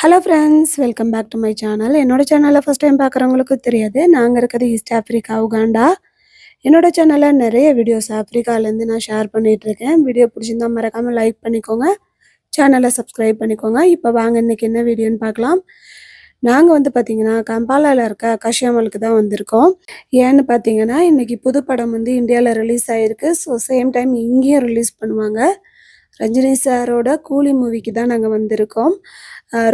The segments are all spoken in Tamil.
Hello friends, welcome back to my channel. என்னோட சேனலை ஃபஸ்ட் டைம் பார்க்குறவங்களுக்கு தெரியாது, நாங்கள் இருக்கிறது ஈஸ்ட் ஆஃப்ரிக்கா, உகாண்டா. என்னோட சேனலில் நிறைய வீடியோஸ் ஆஃப்ரிக்காலேருந்து நான் ஷேர் பண்ணிகிட்ருக்கேன். வீடியோ பிடிச்சிருந்தா மறக்காமல் லைக் பண்ணிக்கோங்க, சேனலை சப்ஸ்கிரைப் பண்ணிக்கோங்க. இப்போ வாங்க இன்றைக்கி என்ன வீடியோன்னு பார்க்கலாம். நாங்கள் வந்து பார்த்திங்கன்னா கம்பாலாவில் இருக்க அகாஷியா மாலுக்கு தான் வந்திருக்கோம். ஏன்னு பார்த்தீங்கன்னா இன்றைக்கி புது படம் வந்து இந்தியாவில் ரிலீஸ் ஆகிருக்கு. ஸோ சேம் டைம் இங்கேயும் ரிலீஸ் பண்ணுவாங்க. ரஞ்சினி சாரோட கூலி மூவிக்கு தான் நாங்கள் வந்திருக்கோம்.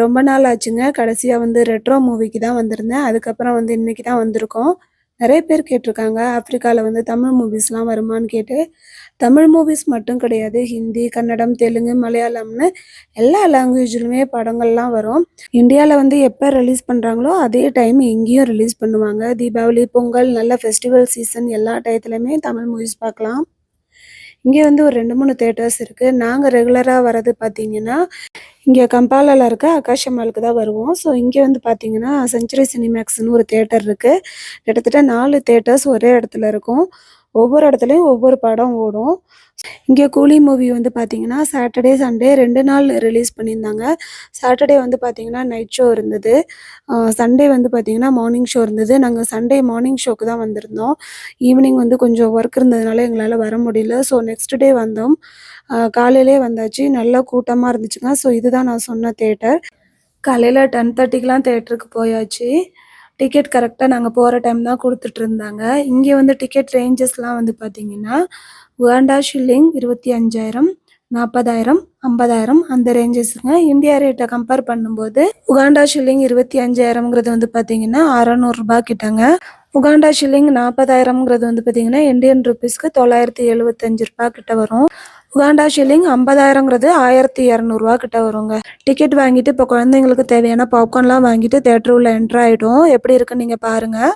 ரொம்ப நாள் ஆச்சுங்க. கடைசியாக வந்து ரெட்ரோ மூவிக்கு தான் வந்திருந்தேன். அதுக்கப்புறம் வந்து இன்றைக்கி தான் வந்திருக்கோம். நிறைய பேர் கேட்டிருக்காங்க, ஆஃப்ரிக்காவில் வந்து தமிழ் மூவிஸ்லாம் வருமானு கேட்டு. தமிழ் மூவிஸ் மட்டும் கிடையாது, ஹிந்தி, கன்னடம், தெலுங்கு, மலையாளம்னு எல்லா லாங்குவேஜ்லையுமே படங்கள்லாம் வரும். இந்தியாவில் வந்து எப்போ ரிலீஸ் பண்ணுறாங்களோ அதே டைம் எங்கேயும் ரிலீஸ் பண்ணுவாங்க. தீபாவளி, பொங்கல், நல்ல ஃபெஸ்டிவல் சீசன் எல்லா டயத்துலையுமே தமிழ் மூவிஸ் பார்க்கலாம். இங்கே வந்து ஒரு 2-3 தியேட்டர்ஸ் இருக்குது. நாங்கள் ரெகுலராக வர்றது பார்த்திங்கன்னா இங்கே கம்பாலாவில் இருக்க அகாஷியா மாலுக்கு தான் வருவோம். ஸோ இங்கே வந்து பார்த்திங்கன்னா செஞ்சுரி சினிமேக்ஸ்னு ஒரு தியேட்டர் இருக்குது. கிட்டத்தட்ட 4 தியேட்டர்ஸ் ஒரே இடத்துல இருக்கும். ஒவ்வொரு இடத்துலையும் ஒவ்வொரு படம் ஓடும். இங்கே கூலி மூவி வந்து பார்த்திங்கன்னா சாட்டர்டே, சண்டே 2 நாள் ரிலீஸ் பண்ணியிருந்தாங்க. சாட்டர்டே வந்து பார்த்திங்கன்னா நைட் ஷோ இருந்தது. சண்டே வந்து பார்த்திங்கன்னா மார்னிங் ஷோ இருந்தது. நாங்கள் சண்டே மார்னிங் ஷோக்கு தான் வந்திருந்தோம். ஈவினிங் வந்து கொஞ்சம் ஒர்க் இருந்ததுனால எங்களால் வர முடியல. ஸோ நெக்ஸ்ட் டே வந்தோம். காலையிலே வந்தாச்சு. நல்லா கூட்டமாக இருந்துச்சுங்க. ஸோ இதுதான் நான் சொன்ன தியேட்டர். காலையில் 10:30க்கெலாம் தியேட்டருக்கு போயாச்சு. டிக்கெட் கரெக்டாக நாங்கள் போகிற டைம் தான் கொடுத்துட்ருந்தாங்க. இங்கே வந்து டிக்கெட் ரேஞ்சஸ்லாம் வந்து பார்த்திங்கன்னா உகாண்டா ஷில்லிங் 25,000, 40,000, 50,000 அந்த ரேஞ்சஸுங்க. இந்தியா ரேட்டை கம்பேர் பண்ணும்போது உகாண்டா ஷில்லிங் 25,000ங்கிறது வந்து பார்த்திங்கன்னா ₹600 கிட்டங்க. உகாண்டா ஷில்லிங் 40,000ங்கிறது வந்து பார்த்திங்கன்னா இந்தியன் ருப்பீஸ்க்கு ₹975 கிட்ட வரும். உகாண்டா ஷில்லிங் 50,000ங்கிறது ₹1,200 கிட்ட வருங்க. டிக்கெட் வாங்கிட்டு இப்போ குழந்தைங்களுக்கு தேவையான பாப்கார்ன்லாம் வாங்கிட்டு தேட்டர் உள்ள என்ட்ரு ஆகிட்டோம். எப்படி இருக்குன்னு நீங்கள் பாருங்கள்.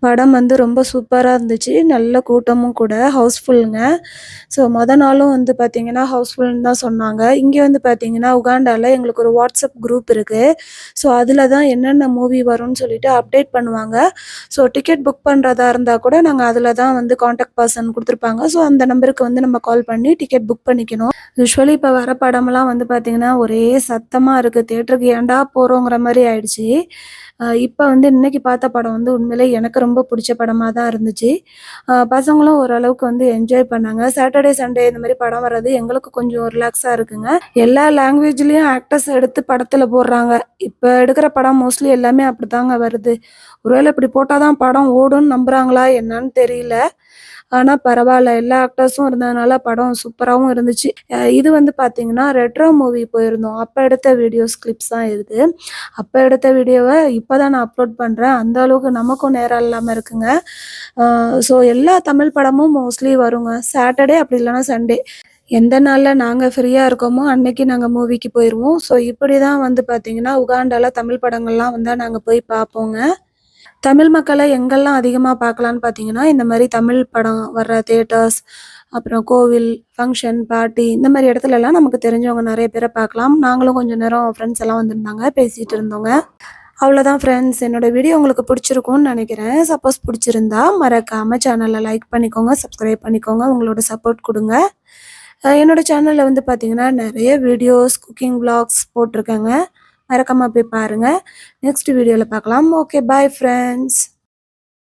படம் வந்து ரொம்ப சூப்பராக இருந்துச்சு. நல்ல கூட்டமும் கூட, ஹவுஸ்ஃபுல்லுங்க. ஸோ நாளும் வந்து பார்த்திங்கன்னா ஹவுஸ்ஃபுல்னு தான் சொன்னாங்க. இங்கே வந்து பார்த்திங்கன்னா உகாண்டாவில் எங்களுக்கு ஒரு வாட்ஸ்அப் குரூப் இருக்குது. ஸோ அதில் தான் என்னென்ன மூவி வரும்னு சொல்லிட்டு அப்டேட் பண்ணுவாங்க. ஸோ டிக்கெட் புக் பண்ணுறதா இருந்தால் கூட நாங்கள் அதில் தான் வந்து காண்டாக்ட் பர்சன் கொடுத்துருப்பாங்க. ஸோ அந்த நம்பருக்கு வந்து நம்ம கால் பண்ணி டிக்கெட் புக் பண்ணிக்கணும். யூஸ்வலி இப்போ வர படமெல்லாம் வந்து பார்த்திங்கன்னா ஒரே சத்தமாக இருக்குது. தியேட்டருக்கு ஏன்டா போகிறோங்கிற மாதிரி ஆயிடுச்சு. இப்போ வந்து இன்றைக்கி பார்த்த படம் வந்து உண்மையிலே எனக்கு ரொம்ப பிடிச்ச படமாக தான் இருந்துச்சு. பசங்களும் ஓரளவுக்கு வந்து என்ஜாய் பண்ணாங்க. சாட்டர்டே, சண்டே இந்த மாதிரி படம் வர்றது எங்களுக்கு கொஞ்சம் ரிலாக்ஸாக இருக்குங்க. எல்லா லாங்குவேஜ்லேயும் ஆக்டர்ஸ் எடுத்து படத்தில் போடுறாங்க. இப்போ எடுக்கிற படம் மோஸ்ட்லி எல்லாமே அப்படி தாங்க வருது. ஒருவேளை இப்படி போட்டால் தான் படம் ஓடுன்னு நம்புகிறாங்களா என்னன்னு தெரியல. ஆனால் பரவாயில்ல, எல்லா ஆக்டர்ஸும் இருந்ததுனால படம் சூப்பராகவும் இருந்துச்சு. இது வந்து பார்த்திங்கன்னா ரெட்ரோ மூவி போயிருந்தோம். அப்போ எடுத்த வீடியோஸ் கிளிப்ஸ் தான் இது. அப்போ எடுத்த வீடியோவை இப்போ தான் நான் அப்லோட் பண்ணுறேன். அந்த அளவுக்கு நமக்கும் நேரம் இல்லாமல் இருக்குங்க. ஸோ எல்லா தமிழ் படமும் மோஸ்ட்லி வருங்க. சாட்டர்டே அப்படி இல்லைனா சண்டே எந்த நாளில் நாங்கள் ஃப்ரீயாக இருக்கோமோ அன்னைக்கு நாங்கள் மூவிக்கு போயிடுவோம். ஸோ இப்படி தான் வந்து பார்த்திங்கன்னா உகாண்டாவில் தமிழ் படங்கள்லாம் வந்தால் நாங்கள் போய் பார்ப்போங்க. தமிழ் மக்களை எங்கெல்லாம் அதிகமாக பார்க்கலான்னு பார்த்தீங்கன்னா இந்த மாதிரி தமிழ் படம் வர்ற தியேட்டர்ஸ், அப்புறம் கோவில், ஃபங்க்ஷன், பார்ட்டி இந்த மாதிரி இடத்துலலாம் நமக்கு தெரிஞ்சவங்க நிறைய பேரை பார்க்கலாம். நாங்களும் கொஞ்சம் நேரம் ஃப்ரெண்ட்ஸ் எல்லாம் வந்திருந்தாங்க, பேசிகிட்டு இருந்தோங்க. அவ்வளோதான் ஃப்ரெண்ட்ஸ், என்னோடய வீடியோ உங்களுக்கு பிடிச்சிருக்கும்னு நினைக்கிறேன். சப்போஸ் பிடிச்சிருந்தா மறக்காமல் சேனலை லைக் பண்ணிக்கோங்க, சப்ஸ்கிரைப் பண்ணிக்கோங்க, உங்களோட சப்போர்ட் கொடுங்க. என்னோடய சேனலில் வந்து பார்த்திங்கன்னா நிறைய வீடியோஸ், குக்கிங் விளாக்ஸ் போட்டிருக்கேங்க. மறக்காமல் போய் பாருங்கள். நெக்ஸ்ட் வீடியோவில் பார்க்கலாம். Okay, bye friends.